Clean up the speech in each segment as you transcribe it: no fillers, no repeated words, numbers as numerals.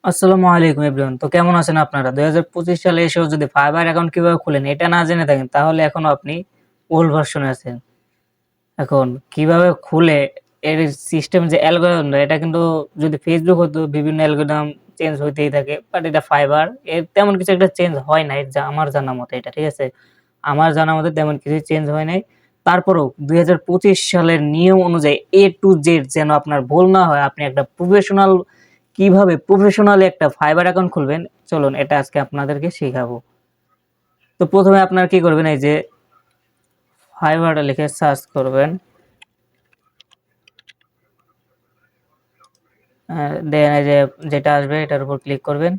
আসসালামু আলাইকুম এভরিওয়ান। তো কেমন আছেন আপনারা? ২০২৫ সালে এসেও যদি ফাইবার অ্যাকাউন্ট কিভাবে খুলেন এটা না জেনে থাকেন তাহলে এখনো আপনি ওল্ড ভার্সনে আছেন। এখন কিভাবে খুলে এর সিস্টেম যে অ্যালগরিদম এটা কিন্তু যদি Facebook হতো বিভিন্ন অ্যালগরিদম চেঞ্জ হইতেই থাকে। বাট এটা ফাইবার এর তেমন কিছু একটা চেঞ্জ হয় নাই যা আমার জানা মতে এটা, ঠিক আছে? আমার জানা মতে তেমন কিছুই চেঞ্জ হয় নাই। তারপরেও ২০২৫ সালের নিয়ম অনুযায়ী A to Z যেন আপনার ভুল না হয়, আপনি একটা কিভাবে প্রফেশনালি একটা ফাইবার অ্যাকাউন্ট খুলবেন, চলুন এটা আজকে আপনাদেরকে শিখাবো। তো ১ম এ আপনারা কি করবেন, এই যে ফাইবারটা লিখে সার্চ করবেন। দেন এই যে যেটা আসবে এটার উপর ক্লিক করবেন।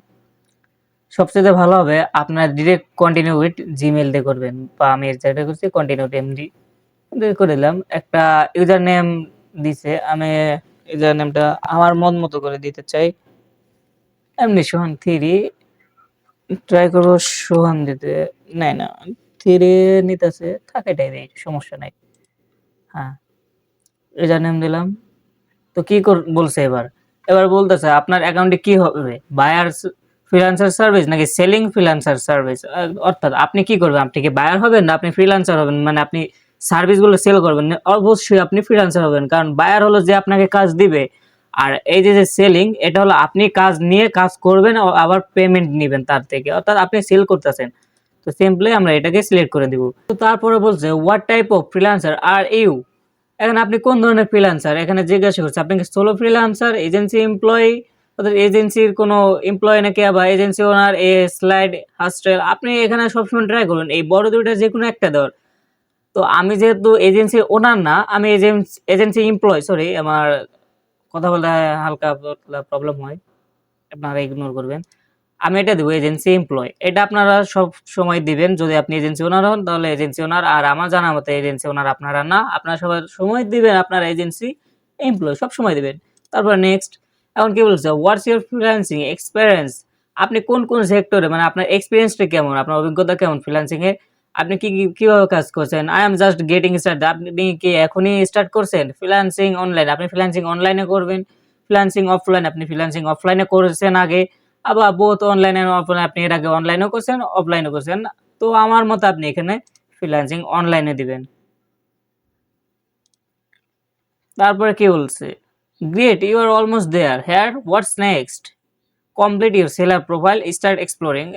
সবচাইতে ভালো হবে আপনার ডিরেক্ট কন্টিনিউ উইথ জিমেইল দিয়ে করবেন, বা আমি যেটা করছি কন্টিনিউ এমডি দিয়ে করে দিলাম। একটা ইউজার নেম দিছে, আমি ইউজার নেমটা আমার মন মতো করে দিতে চাই। এমনি সোহান 3 ট্রাই করব, সোহান দিতে। নেয় না, 3 নিতেছে, থাক এটাই দেই, সমস্যা নাই। হ্যাঁ, ইউজার নেম দিলাম। তো কি বলছে এবার? এবার বলতেছে আপনার অ্যাকাউন্টে কি হবে? বায়ার্স ফ্রিল্যান্সার সার্ভিস নাকি সেলিং ফ্রিল্যান্সার সার্ভিস? অর্থাৎ আপনি কি করবেন? আপনি কি বায়ার হবেন না আপনি ফ্রিল্যান্সার হবেন? মানে আপনি সার্ভিসগুলো সেল করবেন। অবশ্যই আপনি ফ্রিল্যান্সার হবেন। কারণ বায়ার হলো যে আপনাকে কাজ দিবে। আর এই যে সেলিং, এটা হলো আপনি কাজ নিয়ে কাজ করবেন আবার পেমেন্ট নিবেন তার থেকে। অর্থাৎ আপনি সেল করতেছেন। তো সিম্পলি আমরা এটাকে সিলেক্ট করে দিব। তো তারপরে বলছে what type of freelancer are you? এখন আপনি কোন ধরনের ফ্রিল্যান্সার এখানে জিজ্ঞাসা করছে। আপনি কি সোলো ফ্রিল্যান্সার, এজেন্সি এমপ্লয়ি, অর্থাৎ এজেন্সির কোনো এমপ্লয়ি নাকি, বা এজেন্সি ওনার, স্লাইড হাস্টেল। আপনি এখানে সবসময় ট্রাই করুন এই বড় দুইটা যে কোনো একটা দেওয়ার। তো আমি যেহেতু এজেন্সি ওনার না, আমি এজেন্সি এমপ্লয়ি, সরি আমার কথা বলতে হালকা প্রবলেম হয়, আপনারা ইগনোর করবেন। আমি এটা দেবো এজেন্সি এমপ্লয়ি। এটা আপনারা সব সময় দিবেন। যদি আপনি এজেন্সি ওনার হন তাহলে এজেন্সি ওনার, আর আমার জানা মতে এজেন্সি ওনার আপনারা না। আপনারা সবাই সময় দিবেন আপনারা এজেন্সি এমপ্লয়ি সব সময় দিবেন। তারপর নেক্সট। এখন কি বলছে? What's your freelancing experience? আপনি কোন সেক্টরে, মানে আপনার এক্সপেরিয়েন্সটা কেমন? আপনার অভিজ্ঞতা কেমন ফ্রিল্যান্সিং এ? আপনি কিভাবে কাজ করছেন? I am just getting start. আপনি কি এখনই স্টার্ট করছেন? ফ্রিল্যান্সিং অনলাইন, আপনি ফ্রিল্যান্সিং অনলাইনে করবেন। ফ্রিল্যান্সিং অফলাইন, আপনি ফ্রিল্যান্সিং অফলাইনে করেছেন আগে। আবার বোথ অনলাইন এন্ড অফলাইন, আপনি এর আগে অনলাইনেও করছেন, অফলাইনেও করছেন। তো আমার মতে আপনি এখানে ফ্রিল্যান্সিং অনলাইনে দিবেন। তারপরে কি বলছে? Great, you are almost there, here what's next? Complete your seller profile, start exploring.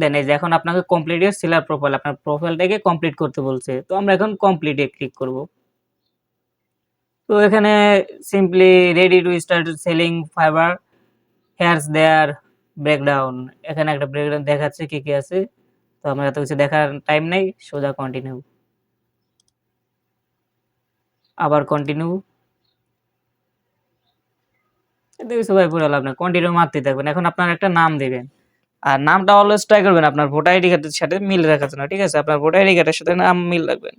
Then এই যে এখন আপনাকে কমপ্লিট ইউর সেলার প্রোফাইল, আপনার প্রোফাইলটাকে কমপ্লিট করতে বলছে। তো আমরা এখন কমপ্লিটে ক্লিক করব। তো এখানে simply ready to start selling Fiverr, here's their breakdown. এখানে একটা ব্রেকডাউন দেখাচ্ছে কি কি আছে। তো আমার এত কিছু দেখার টাইম নেই, সোজা কন্টিনিউ। আবার কন্টিনিউ। এতে কিছু ভাই পুরা লাভ নাই, কন্টিনিউ মারতেই থাকবেন। এখন আপনার একটা নাম দিবেন, আর নামটা অলওয়েজ ট্রাই করবেন আপনার ভোটার আইডি কার্ডের সাথে মিল রাখার জন্য, ঠিক আছে? আপনার ভোটার আইডি কার্ডের সাথে নাম মিল রাখবেন।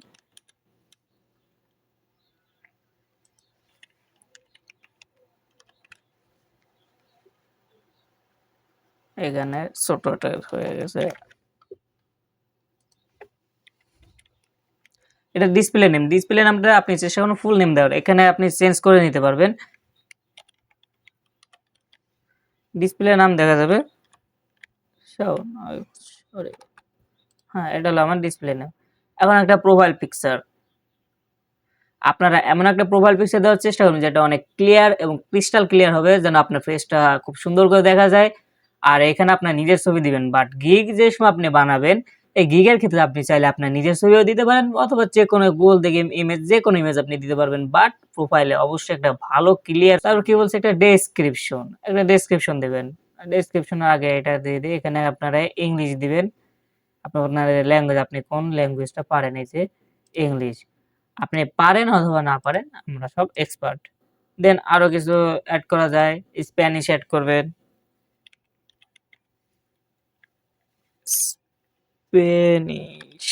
এখানে ছোটটা হয়ে গেছে। এটা ডিসপ্লে নেম, ডিসপ্লে নামটা আপনি চেষ্টা করুন ফুল নেম দেওয়ার। এখানে আপনি চেঞ্জ করে নিতে পারবেন। ডিসপ্লে নাম দেখা যাবে, সরি, হ্যাঁ এটা হলো আমার ডিসপ্লে নেম। এখন একটা প্রোফাইল পিকচার, আপনারা এমন একটা প্রোফাইল পিকচার দেওয়ার চেষ্টা করবেন যেটা অনেক ক্লিয়ার এবং ক্রিস্টাল ক্লিয়ার হবে, যেন আপনার ফেসটা খুব সুন্দর করে দেখা যায়। আর এখানে আপনার নিজের ছবি দিবেন। বাট গিগ যে সময় আপনি বানাবেন, এই গিগের ক্ষেত্রে আপনি চাইলে আপনার নিজের ছবিও দিতে পারেন, অথবা যে কোনো গুগল থেকে ইমেজ, যে কোনো ইমেজ আপনি দিতে পারবেন। বাট প্রোফাইলে অবশ্যই একটা ভালো ক্লিয়ার। তারপর কি বলছে, একটা ডেসক্রিপশন, একটা ডেসক্রিপশন দেবেন। ডেসক্রিপশনের আগে এটা দিয়ে দিয়ে এখানে আপনারা ইংলিশ দিবেন। আপনার ল্যাঙ্গুয়েজ, আপনি কোন ল্যাঙ্গুয়েজটা পারেন, এই যে ইংলিশ। আপনি পারেন অথবা না পারেন, আমরা সব এক্সপার্ট। দেন আরো কিছু এড করা যায়, স্প্যানিশ এড করবেন। স্পেনিশ,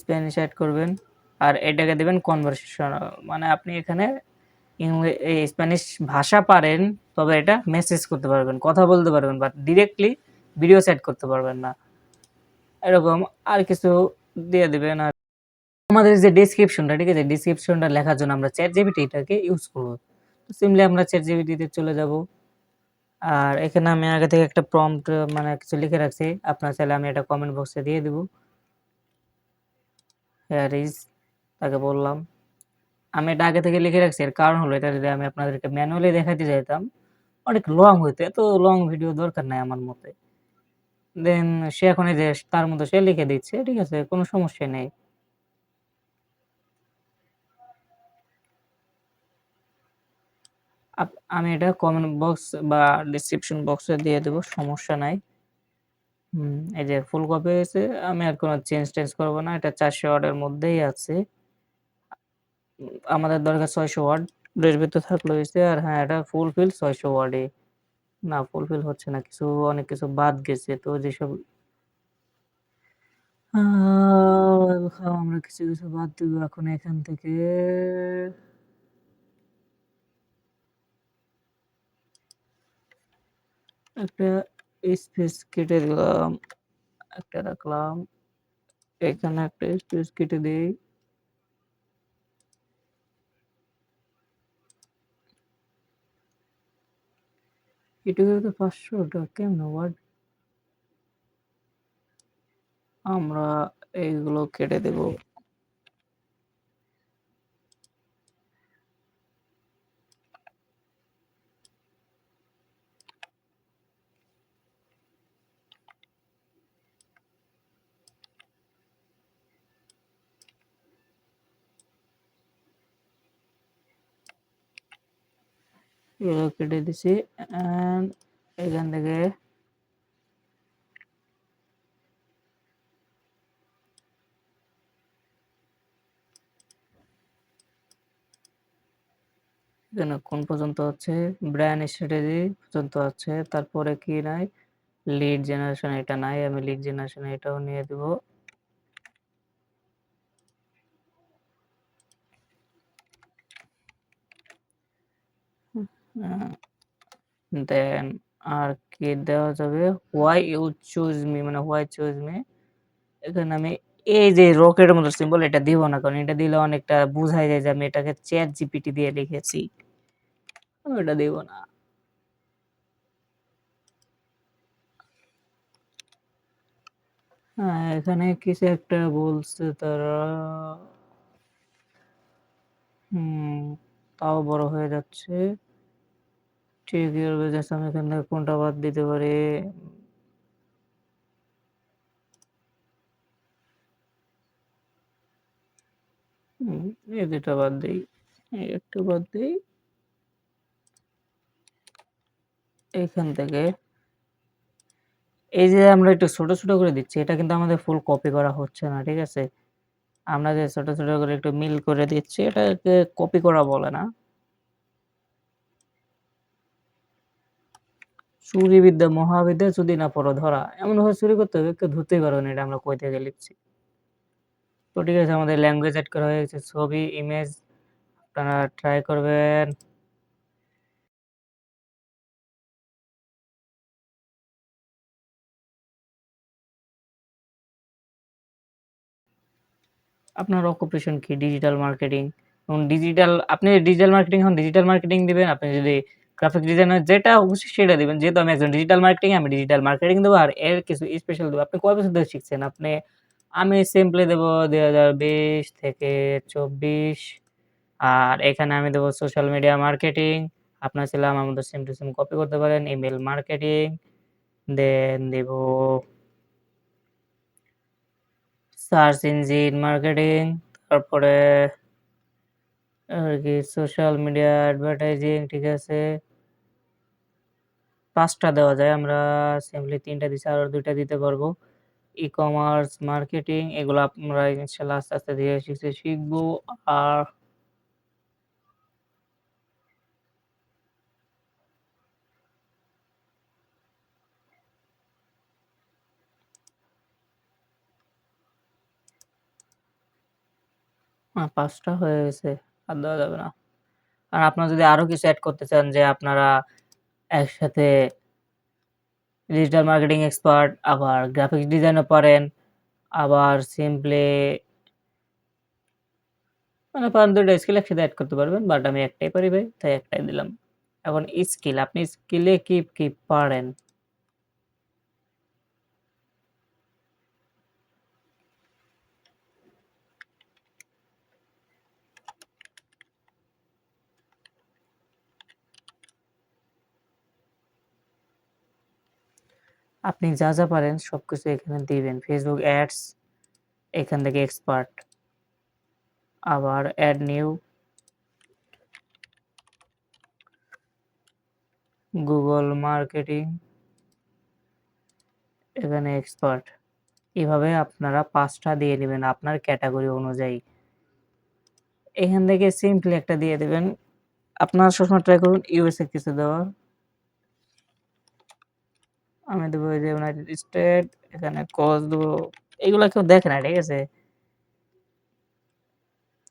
স্প্যানিশ এড করবেন। আর এটাকে দিবেন কনভারসেশনাল, মানে আপনি এখানে এই স্প্যানিশ ভাষা পারেন, তবে এটা মেসেজ করতে পারবেন, কথা বলতে পারবেন, বাট ডিরেক্টলি ভিডিও সেট করতে পারবেন না। এরকম আর কিছু দিয়ে দিবেন। আর আমাদের যে ডেসক্রিপশনটা, ঠিক আছে? ডেসক্রিপশনটা লেখার জন্য আমরা ChatGPT টাকে ইউজ করব। তো সিম্পলি আমরা ChatGPT তে চলে যাব। আর এখানে আমি আগে থেকে একটা প্রম্পট মানে কিছু লিখে রাখছি। আপনারা চাইলে আমি এটা কমেন্ট বক্সে দিয়ে দিব। হিয়ার ইজ তাকে বললাম। আমি এটা আগে থেকে লিখে রাখছি। এর কারণ হলো এটা যদি আমি আপনাদেরকে ম্যানুয়ালি দেখাইতে যাইতাম, অনেক লং হইতো। এত লং ভিডিও দরকার নাই আমার মতে। দেন সে এখন এই যে তার মতো সে লিখে দিচ্ছে। ঠিক আছে? কোনো সমস্যা নেই। আমি এটা কমেন্ট বক্স বা ডেসক্রিপশন বক্সে দিয়ে দেব। সমস্যা নাই। এই যে ফুল কপি হয়েছে। আমি আর কোনো চেঞ্জ-টেঞ্জ করব না। এটা ৪০০ ওয়ার্ডের মধ্যেই আছে। আমাদের দরকার ৬০০ ওয়ার্ড। এর ভেতর থাকলে হইছে। আর হ্যাঁ, এটা ফুলফিল ৬০০ ওয়ার্ডে। না ফুলফিল হচ্ছে না। অনেক কিছু বাদ গেছে। তো যেসব আ আমরা কিছু বাদ দিব এখন এখান থেকে। একটা স্পেস কেটে দিলাম। একটা রাখলাম। এখানে একটা স্পেস কেটে দেই। কেটে গেলে তো ৫০০ টা কেমনে ওয়ার্ড? আমরা এইগুলো কেটে দেব। এগুলো কেটে দিছি। অ্যান্ড এখান থেকে এখানে কোন পর্যন্ত আছে? ব্র্যান্ড স্ট্র্যাটেজি পর্যন্ত আছে। তারপরে কি নাই? লিড জেনারেশন এটা নাই। আমি লিড জেনারেশন এটাও নিয়ে দিব। আ দেন আর কি দেওয়া যাবে? হোয়াই ইউ চুজ মি মানে হোয়াই চুজ মি এখানে আমি এই যে রকেটের মতো সিম্বল এটা দিব না। কারণ এটা দিলে অনেকটা বুঝাই যায় যে আমি এটাকে ChatGPT দিয়ে লিখেছি। আমি এটা দিব না। এখানে কিছু একটা বলছে তারা। হুম, তাও বড় হয়ে যাচ্ছে। ঠিক ইউর বিজনেস আমি এখান থেকে কোনটা বাদ দিতে পারি? হুম, এই ২ টা বাদ দেই। এই একটু বাদ দেই। এইখান থেকে এই যে আমরা একটু ছোট করে দিচ্ছি, এটা কিন্তু আমাদের ফুল কপি করা হচ্ছে না। ঠিক আছে? আমরা যে ছোট করে একটু মিল করে দিচ্ছি, এটাকে কপি করা বলে না। চুরিবিদ্যা মহাবিদ্যা যদি না পড়ো ধরা। এমনভাবে চুরি করতে হবে কেউ ধরতেই পারবে না এটা আমরা কই থেকে লিখছি। তো ঠিক আছে আমাদের ল্যাঙ্গুয়েজ এড করা হয়ে গেছে। ছবি, ইমেজ আপনারা ট্রাই করবেন। আপনার অকুপেশন কি? Digital marketing. এবং আপনি ডিজিটাল মার্কেটিং হন, ডিজিটাল মার্কেটিং দিবেন। আপনি যদি গ্রাফিক ডিজাইনার যেটা খুশি সেটা দিবেন। যেহেতু আমি একজন ডিজিটাল মার্কেটিং, আমি ডিজিটাল মার্কেটিং দেবো আর এর কিছু স্পেশাল দেবো। আপনি কয় বছর ধরে শিখছেন? আমি সিম্পলি দেবো ২০২০ থেকে ২৪ আর এখানে আমি দেবো সোশ্যাল মিডিয়া মার্কেটিং। আপনার ছেলে আমার মতো সেম টু সেম কপি করতে পারেন। ইমেইল মার্কেটিং, দেন দিব সার্চ ইঞ্জিন মার্কেটিং, তারপরে আর কি সোশ্যাল মিডিয়া অ্যাডভার্টাইজিং, ঠিক আছে? ৫ টা দেওয়া যায়। আমরা সিম্পলি ৩ টা দিছি, আরো ২ টা দিতে পারবো। ই-কমার্স মার্কেটিং এগুলো আমরা ইনশাআল্লাহ আস্তে ধীরে শিখবো। আর ৫ টা হয়ে গেছে। আর দেওয়া যাবে না। আর আপনারা যদি আরো কিছু এড করতে চান যে আপনারা একসাথে ডিজিটাল মার্কেটিং এক্সপার্ট, আবার গ্রাফিক্স ডিজাইনও পারেন, আবার সিম্পলি মানে পারেন ২ টা স্কিল একসাথে এড করতে পারবেন। বাট আমি একটাই পারি ভাই, তাই একটাই দিলাম। এখন স্কিল, আপনি স্কিলে কি পারেন? আপনি যা পারেন সবকিছু এখানে দিবেন। Facebook অ্যাডস এখান থেকে এক্সপার্ট, আবার এড নিউ, গুগল মার্কেটিং এখানে এক্সপার্ট। এভাবে আপনারা ৫ টা দিয়ে নিবেন আপনার ক্যাটেগরি অনুযায়ী। এখান থেকে সিম্পলি একটা দিয়ে দিবেন। আপনারা সবসময় ট্রাই করুন USA কিছু দেওয়ার। আমি দেবো এই যে ইউনাইটেড স্টেট, এখানে কজ দেবো। এগুলা কেউ দেখে না, ঠিক আছে?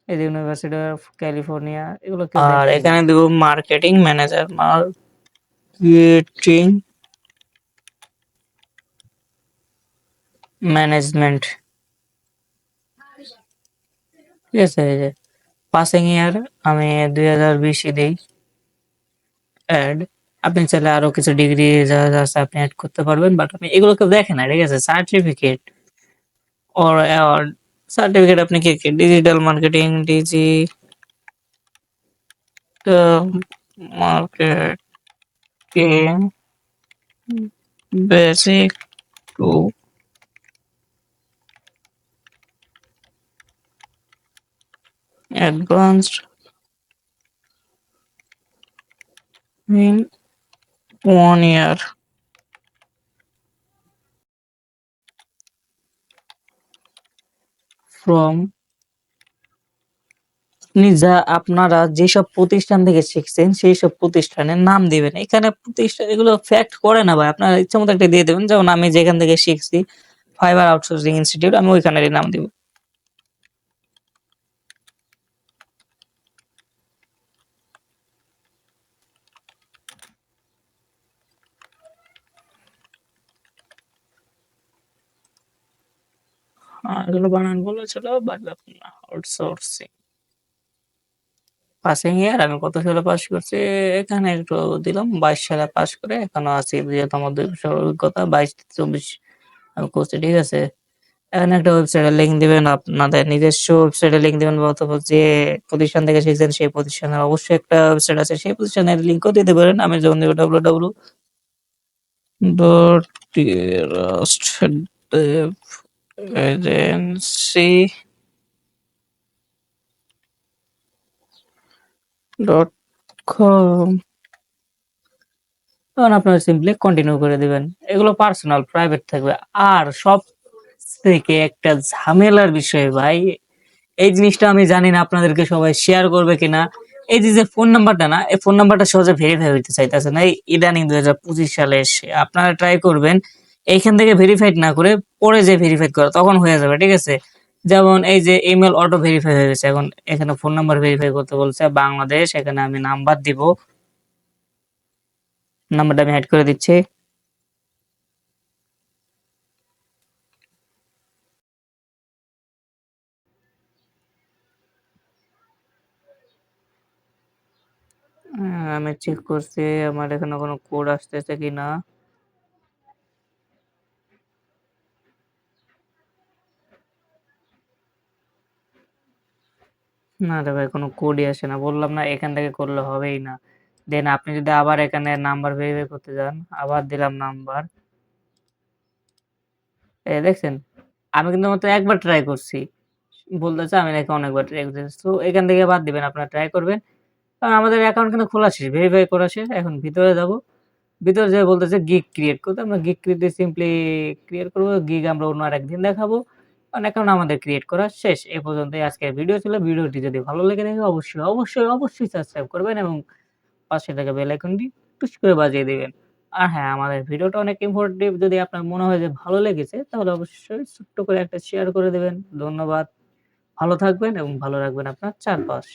এই যে ইউনিভার্সিটি অফ ক্যালিফোর্নিয়া, এগুলো কেউ দেখে না। আর এখানে দেবো মার্কেটিং ম্যানেজার, মার্কেটিং ম্যানেজমেন্ট। ঠিক আছে? এই যে পাসিং ইয়ার আমি ২০২০ ই দেই। এড, আপনি চাইলে আরো কিছু ডিগ্রি যা আছে আপনি এড করতে পারবেন। বাট আপনি এগুলো কেউ দেখে না, ঠিক আছে? সার্টিফিকেট অর অ্যাওয়ার্ড, সার্টিফিকেট আপনি কি digital marketing, marketing basic to advanced in 1 year from। আপনি আপনারা যেসব প্রতিষ্ঠান থেকে শিখছেন সেইসব প্রতিষ্ঠানের নাম দিবেন। এখানে প্রতিষ্ঠান এগুলো ফ্যাক্ট করে না ভাই। আপনার ইচ্ছামত একটা দিয়ে দিবেন। যেমন আমি যেখান থেকে শিখছি ফাইবার আউটসোর্সিং ইনস্টিটিউট, আমি ওইখানেরই নাম দিব। এগুলো বানান বলেছিল বাট আউটসোর্সিং। পাসিং ইয়ার আমি কত সালে পাস করছি, এখানে একটু দিলাম ২২ সালে পাস করে এখনো আছি, যেহেতু আমার ২ বছর অভিজ্ঞতা, ২২-২৪ আমি করছি, ঠিক আছে? এখানে একটা ওয়েবসাইটের লিঙ্ক দিবেন, আপনাদের নিজস্ব ওয়েবসাইটের লিঙ্ক দিবেন, বা অথবা যে প্রতিষ্ঠান থেকে শিখছেন সেই প্রতিষ্ঠানের অবশ্যই একটা ওয়েবসাইট আছে, সেই প্রতিষ্ঠানের লিঙ্কও দিতে পারেন। আমি যেমন দেব www.trustdevagency.com। তখন আপনারা সিম্পলি কন্টিনিউ করে দিবেন। এগুলো পার্সোনাল প্রাইভেট থাকবে। আর সবথেকে একটা ঝামেলার বিষয় ভাই, এই জিনিসটা আমি জানি না আপনাদেরকে সবাই শেয়ার করবে কিনা। এই যে ফোন নাম্বারটা না, এই ফোন নাম্বারটা সহজে ভেরিফাই হইতে চাইতেছে না। এই ইদানিং ২০২৫ সালে এসে আপনারা ট্রাই করবেন এইখান থেকে ভেরিফাইড না করে পরে যে ভেরিফাইড করা, তখন হয়ে যাবে, ঠিক আছে? যেমন এই যে ইমেল অটো ভেরিফাই হয়ে গেছে। এখন এখানে ফোন নাম্বার ভেরিফাই করতে বলছে বাংলাদেশ, এখানে আমি নাম্বার দিব। নাম্বারটা আমি এড করে দিচ্ছি। আমি চেক করছি আমার এখানে কোনো কোড আসতেছে কিনা। না রে ভাই, কোনো কোডই আসে না। বললাম না এখান থেকে করলে হবেই না। দেন আপনি যদি আবার এখানে নাম্বার ভেরিফাই করতে যান, আবার দিলাম নাম্বার। এই দেখছেন? আমি কিন্তু মাত্র একবার ট্রাই করছি। বলতেছে আমি নাকি অনেকবার ট্রাই করছি। সো এখান থেকে বাদ দিবেন, আপনারা ট্রাই করবেন। কারণ আমাদের অ্যাকাউন্ট কিন্তু খোলা শেষ, ভেরিফাই করা শেষ। এখন ভিতরে যাব। ভিতরে যেয়ে বলতেছে গিগ ক্রিয়েট করতে। আমরা গিগ ক্রিয়েট সিম্পলি ক্রিয়েট করব। গিগ আমরা অন্য আরেকদিন দেখাবো। কারণ অ্যাকাউন্ট আমাদের ক্রিয়েট করা শেষ। এ পর্যন্তই আজকের ভিডিও ছিল। ভিডিওটি যদি ভালো লেগে থাকে অবশ্যই সাবস্ক্রাইব করবেন এবং পাশে থাকা বেল আইকনটি টুস করে বাজিয়ে দিবেন। আর হ্যাঁ, আমাদের ভিডিওটা অনেক ইনফরমেটিভ, যদি আপনার মনে হয় যে ভালো লেগেছে তাহলে অবশ্যই ছোট্ট করে একটা শেয়ার করে দিবেন। ধন্যবাদ। ভালো থাকবেন এবং ভালো রাখবেন আপনার চারপাশ।